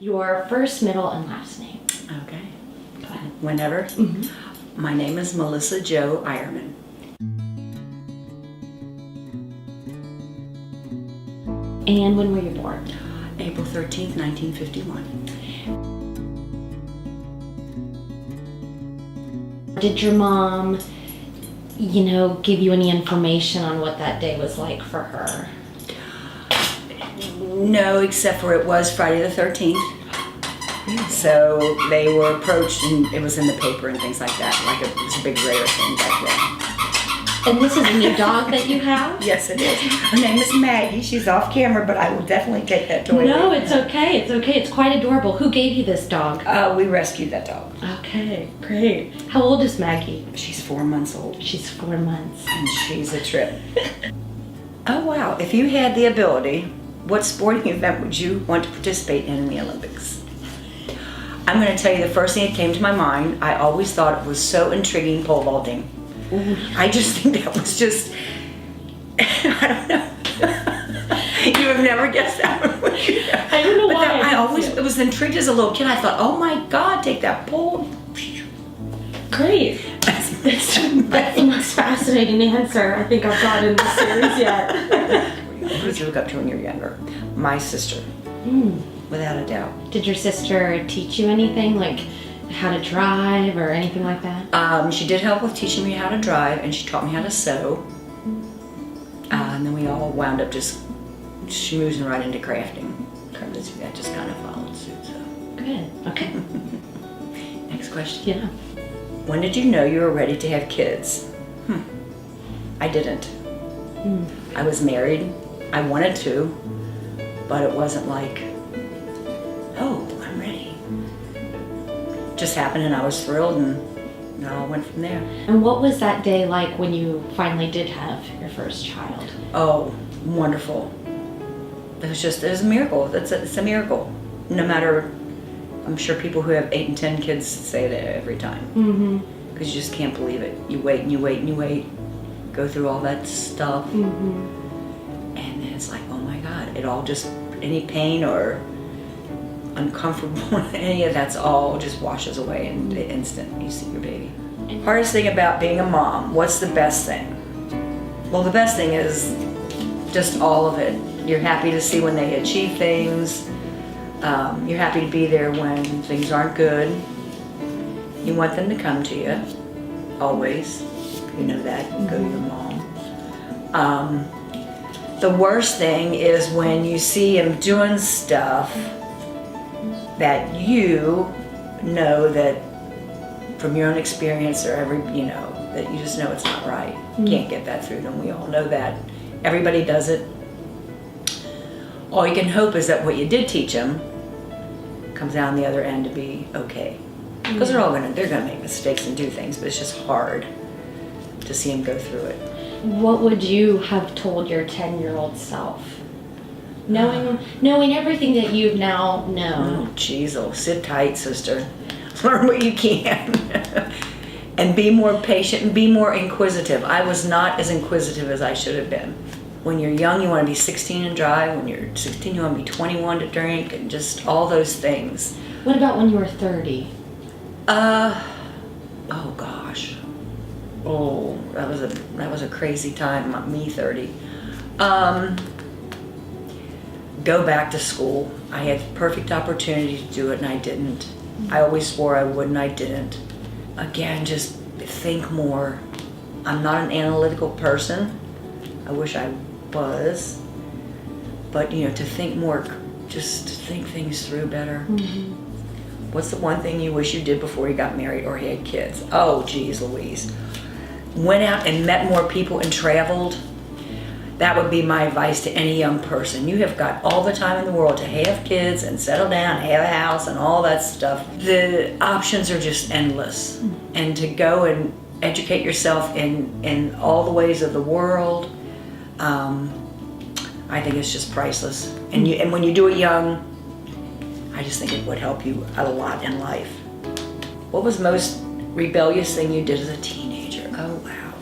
Your first, middle, and last name. Okay. Go ahead. Whenever. My name is Melissa Jo Eierman. And when were you born? April 13th, 1951. Did your mom, give you any information on what that day was like for her? No, except for it was Friday the 13th. So they were approached and it was in the paper and things like that. It was a big rare thing back then. And this is a new dog that you have? Yes, it is. Her name is Maggie. She's off camera, but I will definitely take that toy. No, it's okay. It's okay. It's quite adorable. Who gave you this dog? We rescued that dog. Okay, great. How old is Maggie? She's 4 months old. She's 4 months. And she's a trip. Oh, wow. If you had the ability, what sporting event would you want to participate in the Olympics? I'm going to tell you the first thing that came to my mind. I always thought it was so intriguing, pole vaulting. Ooh. I just think that was just, I don't know. You have never guessed that one, would you? I don't know but why. It was intrigued as a little kid. I thought, oh my God, take that pole. Great. That's the most fascinating answer I think I've got in this series yet. Who did you look up to when you were younger? My sister, without a doubt. Did your sister teach you anything, like how to drive or anything like that? She did help with teaching me how to drive, and she taught me how to sew. And then we all wound up just schmoozing right into crafting. That just kind of followed suit. So. Good. Okay. Next question. Yeah. When did you know you were ready to have kids? I didn't. I was married. I wanted to, but it wasn't like, oh, I'm ready. It just happened and I was thrilled, and it all went from there. And what was that day like when you finally did have your first child? Oh, wonderful. It was a miracle. It's a miracle. No matter, I'm sure people who have 8 and 10 kids say that every time. Because you just can't believe it. You wait and you wait and you wait, go through all that stuff, and then it's like, oh my God, it all just, any pain or uncomfortable, any of that's all just washes away in the instant you see your baby. Hardest thing about being a mom, what's the best thing? Well, the best thing is just all of it. You're happy to see when they achieve things. You're happy to be there when things aren't good. You want them to come to you, always. You know that, you go to your mom. The worst thing is when you see them doing stuff that you know that from your own experience or that you just know it's not right. You can't get that through them. We all know that. Everybody does it. All you can hope is that what you did teach them comes out on the other end to be okay. Because they're gonna make mistakes and do things, but it's just hard to see them go through it. What would you have told your 10-year-old self? Knowing everything that you've now known. Oh, geez, sit tight, sister. Learn what you can. And be more patient and be more inquisitive. I was not as inquisitive as I should have been. When you're young, you want to be 16 and drive. When you're 16, you want to be 21 to drink, and just all those things. What about when you were 30? Oh gosh. Oh, that was a crazy time, me 30. Go back to school. I had the perfect opportunity to do it and I didn't. I always swore I would and I didn't. Again, just think more. I'm not an analytical person. I wish I was. But to think more, just to think things through better. What's the one thing you wish you did before you got married or had kids? Oh, geez Louise. Went out and met more people and traveled. That would be my advice to any young person. You have got all the time in the world to have kids and settle down, and have a house and all that stuff. The options are just endless. And to go and educate yourself in all the ways of the world, I think it's just priceless. And when you do it young, I just think it would help you out a lot in life. What was the most rebellious thing you did as a teenager? Oh, wow.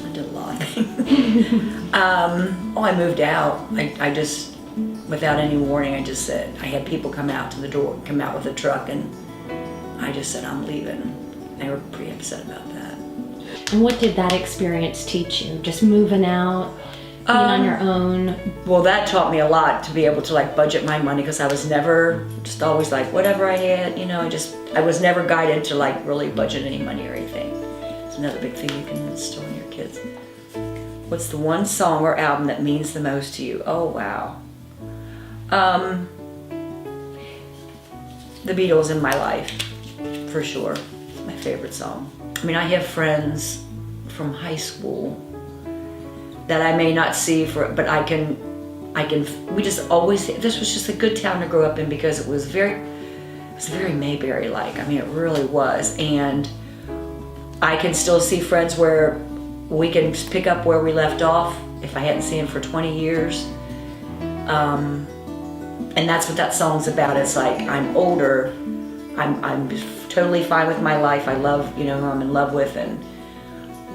I did a lot of things. I moved out. I just without any warning, I just said, I had people come out to the door, come out with a truck, and I just said, I'm leaving. They were pretty upset about that. And what did that experience teach you? Just moving out, being on your own? Well, that taught me a lot, to be able to like budget my money, because I was never, just always like whatever I had, you know, I was never guided to like really budget any money or anything. It's another big thing you can instill in your kids. What's the one song or album that means the most to you? Oh, wow. The Beatles in my life, for sure. It's my favorite song. I mean, I have friends from high school that I may not see but we just always, this was just a good town to grow up in, because it was very Mayberry-like. I mean, it really was. And I can still see friends where we can pick up where we left off if I hadn't seen them for 20 years. And that's what that song's about. It's like, I'm older, I'm totally fine with my life. I love, you know, who I'm in love with,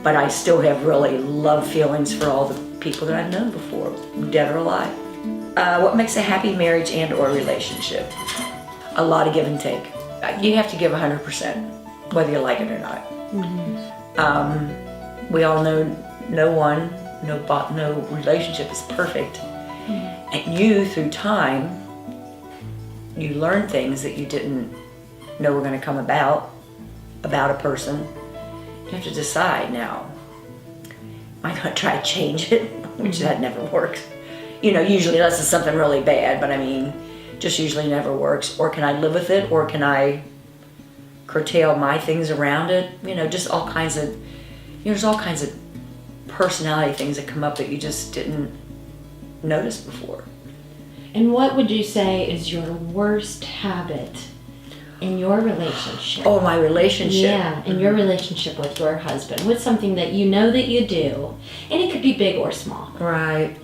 but I still have really love feelings for all the people that I've known before, dead or alive. What makes a happy marriage and or relationship? A lot of give and take. You have to give 100%, whether you like it or not. Mm-hmm. We all know no relationship is perfect. Mm-hmm. And you, through time, you learn things that you didn't know were going to come about a person. You have to decide now, am I going to try to change it? Which that never works. You know, usually unless it's something really bad, but I mean, just usually never works. Or can I live with it? Or can I curtail my things around it? You know, just all kinds of, there's all kinds of personality things that come up that you just didn't notice before. And what would you say is your worst habit in your relationship? Oh, my relationship. Yeah, in your relationship with your husband. What's something that you know that you do? And it could be big or small. Right.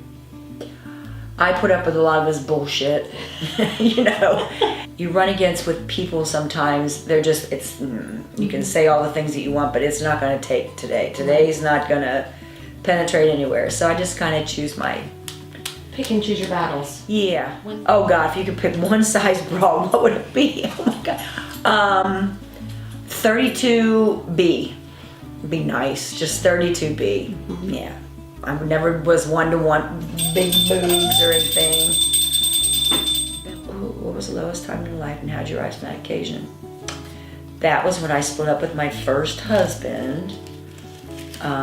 I put up with a lot of his bullshit. You know, you run against with people sometimes, they're just, you can say all the things that you want, but it's not going to take today. Today's not going to penetrate anywhere. So I just kind of choose my... Pick and choose your battles. Yeah. Oh God, if you could pick one size bra, what would it be? Oh my God. 32B. Be nice. Just 32B. Mm-hmm. Yeah. I never was one to want big boobs or anything. What was the lowest time in your life and how'd you rise to that occasion? That was when I split up with my first husband.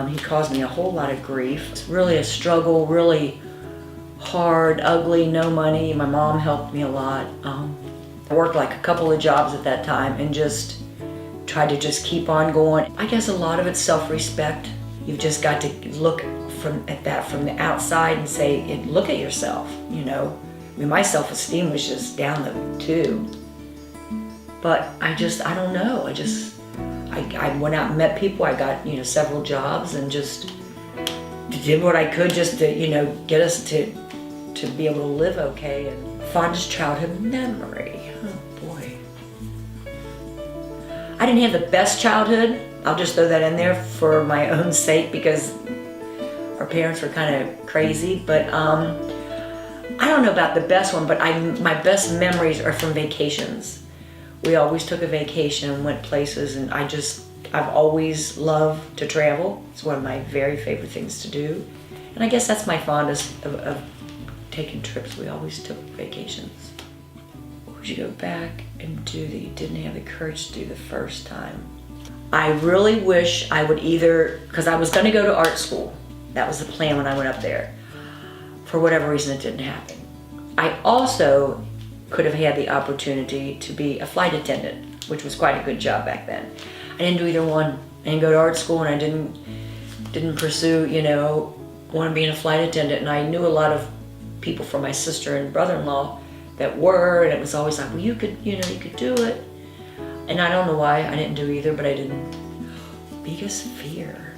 He caused me a whole lot of grief. It's really a struggle, really hard, ugly, no money. My mom helped me a lot. I worked like a couple of jobs at that time and just tried to just keep on going. I guess a lot of it's self-respect. You've just got to look at that from the outside and say, look at yourself, you know. I mean, my self-esteem was just down the tube. But I don't know. I went out and met people. I got, you know, several jobs and just did what I could just to, you know, get us to be able to live okay. And fondest childhood memory. Oh boy. I didn't have the best childhood. I'll just throw that in there for my own sake because our parents were kind of crazy. But I don't know about the best one, but my best memories are from vacations. We always took a vacation and went places, and I've always loved to travel. It's one of my very favorite things to do. And I guess that's my fondest of taking trips. We always took vacations. What would you go back and do that you didn't have the courage to do the first time? I really wish I would because I was gonna go to art school. That was the plan when I went up there. For whatever reason, it didn't happen. I also could have had the opportunity to be a flight attendant, which was quite a good job back then. I didn't do either one. I didn't go to art school, and I didn't pursue, you know, want to be a flight attendant. And I knew a lot of people from my sister and brother-in-law that were, and it was always like, well, you could do it. And I don't know why I didn't do either, but I didn't. Biggest fear.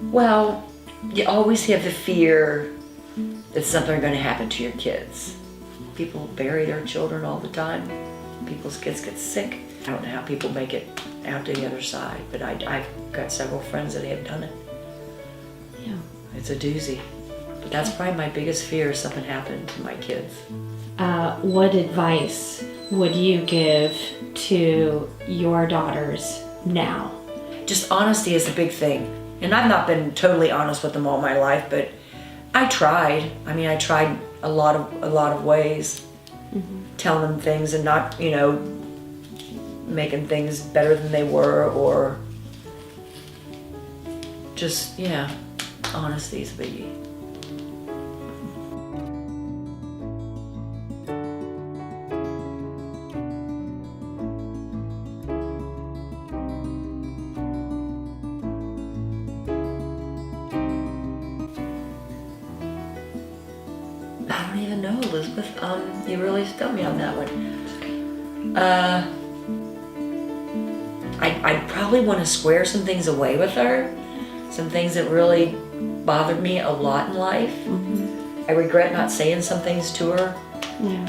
Well, you always have the fear that something's going to happen to your kids. People bury their children all the time. People's kids get sick. I don't know how people make it out to the other side, but I've got several friends that have done it. Yeah. It's a doozy. But that's probably my biggest fear, if something happened to my kids. What advice would you give to your daughters now? Just honesty is a big thing. And I've not been totally honest with them all my life, but I tried. I mean, I tried a lot of ways, telling them things and not, making things better than they were, or just, honesty is a biggie. I don't even know, Elizabeth. You really stumped me on that one. I'd probably want to square some things away with her. Some things that really bothered me a lot in life. I regret not saying some things to her. Yeah.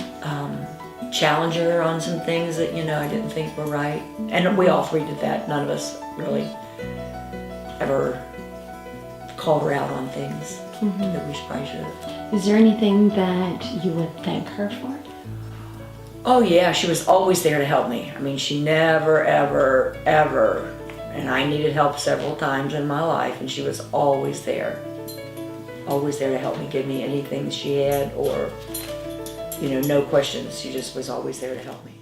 Challenge her on some things that, I didn't think were right. And we all three did that. None of us really ever called her out on things that we probably should have. Is there anything that you would thank her for? Oh yeah, she was always there to help me. I mean, she never, ever, ever, and I needed help several times in my life, and she was always there. Always there to help me, give me anything she had, or, no questions. She just was always there to help me.